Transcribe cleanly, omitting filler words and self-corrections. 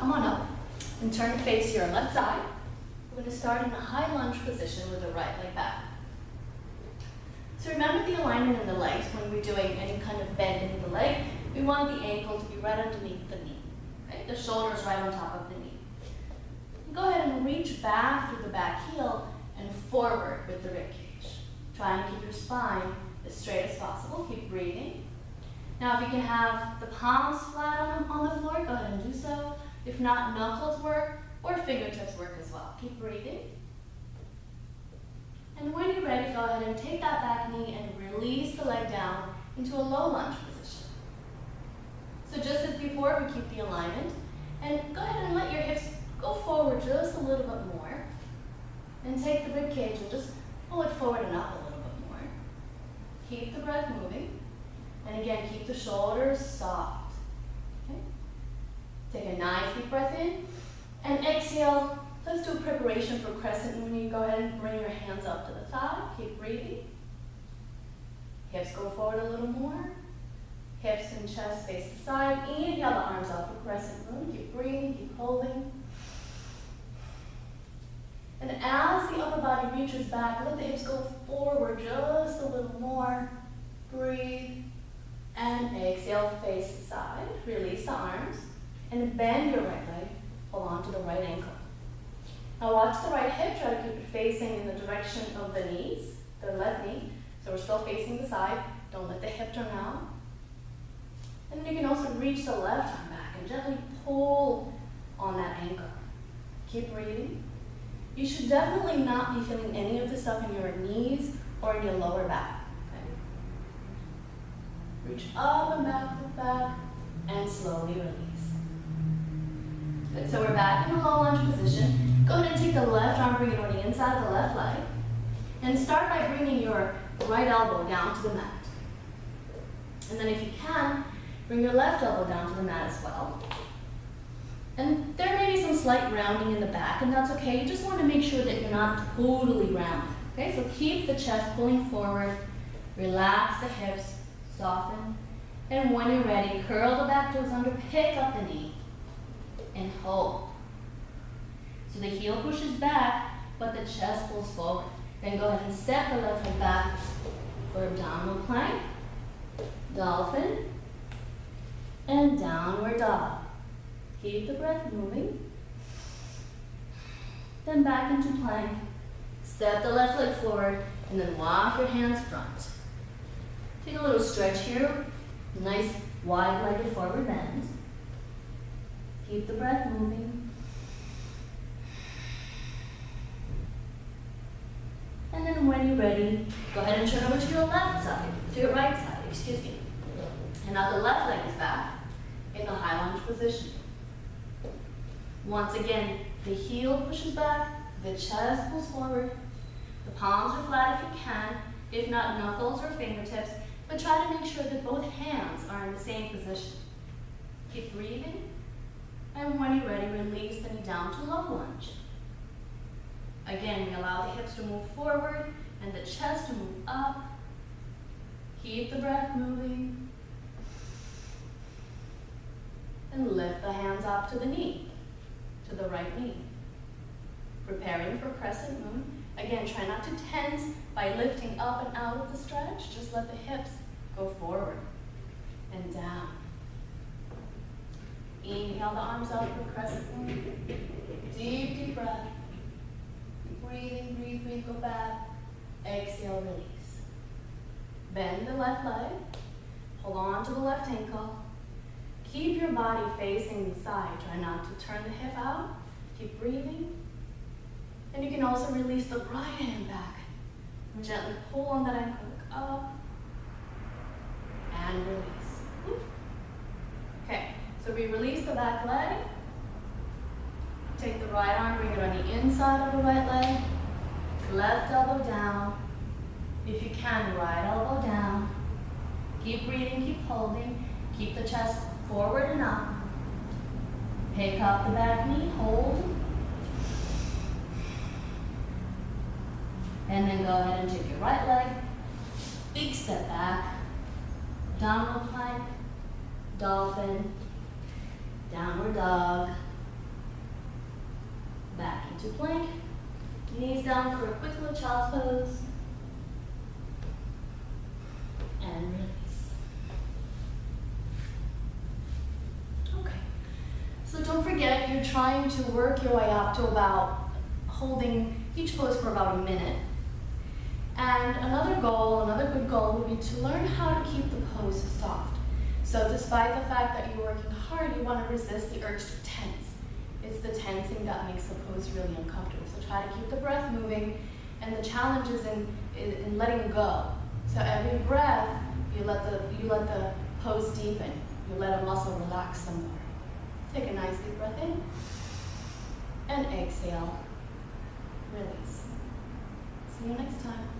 come on up and turn to face your left side. We're going to start in a high lunge position with the right leg back. So remember the alignment in the legs when we're doing any kind of bend in the leg. We want the ankle to be right underneath the knee. Right? The shoulder is right on top of the knee. Go ahead and reach back through the back heel and forward with the rib cage. Try and keep your spine as straight as possible. Keep breathing. Now if you can have the palms flat on the floor, go ahead and do so. If not, knuckles work or fingertips work as well. Keep breathing. And when you're ready, go ahead and take that back knee and release the leg down into a low lunge position. So just as before, we keep the alignment. And go ahead and let your hips go forward just a little bit more. And take the rib cage and just pull it forward and up a little bit more. Keep the breath moving. And again, keep the shoulders soft. Okay? Take a nice deep breath in. And exhale. Let's do a preparation for crescent moon. You go ahead and bring your hands up to the thigh. Keep breathing. Hips go forward a little more. Hips and chest face the side. Inhale the arms up for crescent moon. Keep breathing, keep holding. And as the upper body reaches back, let the hips go forward just a little more. Breathe. And exhale, face the side. Release the arms. And bend your right leg. Hold on to the right ankle. Now watch the right hip, try to keep it facing in the direction of the knees, the left knee. So we're still facing the side. Don't let the hip turn out. And then you can also reach the left arm back and gently pull on that ankle. Keep breathing. You should definitely not be feeling any of the stuff in your knees or in your lower back. Okay? Reach up and back with that and slowly release. Good, so we're back in a low lunge position. Go ahead and take the left arm, bring it on the inside of the left leg. And start by bringing your right elbow down to the mat. And then if you can, bring your left elbow down to the mat as well. And there may be some slight rounding in the back, and that's okay. You just want to make sure that you're not totally round. Okay, so keep the chest pulling forward. Relax the hips, soften. And when you're ready, curl the back toes under, pick up the knee, and hold. So the heel pushes back, but the chest pulls forward. Then go ahead and step the left leg back for abdominal plank, dolphin, and downward dog. Keep the breath moving. Then back into plank. Step the left leg forward, and then walk your hands front. Take a little stretch here. Nice wide-legged forward bend. Keep the breath moving. And then when you're ready, go ahead and turn over to your left side, to your right side, excuse me. And now the left leg is back in the high lunge position. Once again, the heel pushes back, the chest pulls forward, the palms are flat if you can, if not knuckles or fingertips, but try to make sure that both hands are in the same position. Keep breathing, and when you're ready, release the knee down to low lunge. Again, we allow the hips to move forward and the chest to move up. Keep the breath moving. And lift the hands up to the knee, to the right knee. Preparing for crescent moon. Again, try not to tense by lifting up and out of the stretch. Just let the hips go forward and down. Inhale the arms up for crescent moon. Deep, deep breath. Breathing, breathe, breathe, go back. Exhale, release. Bend the left leg. Hold on to the left ankle. Keep your body facing the side. Try not to turn the hip out. Keep breathing. And you can also release the right hand back. And gently pull on that ankle, look up. And release. Okay, so we release the back leg. Take the right arm, bring it on the inside of the right leg. Left elbow down. If you can, right elbow down. Keep breathing, keep holding. Keep the chest forward and up. Pick up the back knee, hold. And then go ahead and take your right leg. Big step back. Downward plank, dolphin, downward dog. Back into plank. Knees down for a quick little child's pose. And release. Okay. So don't forget, you're trying to work your way up to about holding each pose for about a minute. And another good goal would be to learn how to keep the pose soft. So despite the fact that you're working hard, you want to resist the urge to tense. It's the tensing that makes the pose really uncomfortable. So try to keep the breath moving, and the challenge is in letting go. So every breath, you let the pose deepen. You let a muscle relax some more. Take a nice deep breath in, and exhale. Release. See you next time.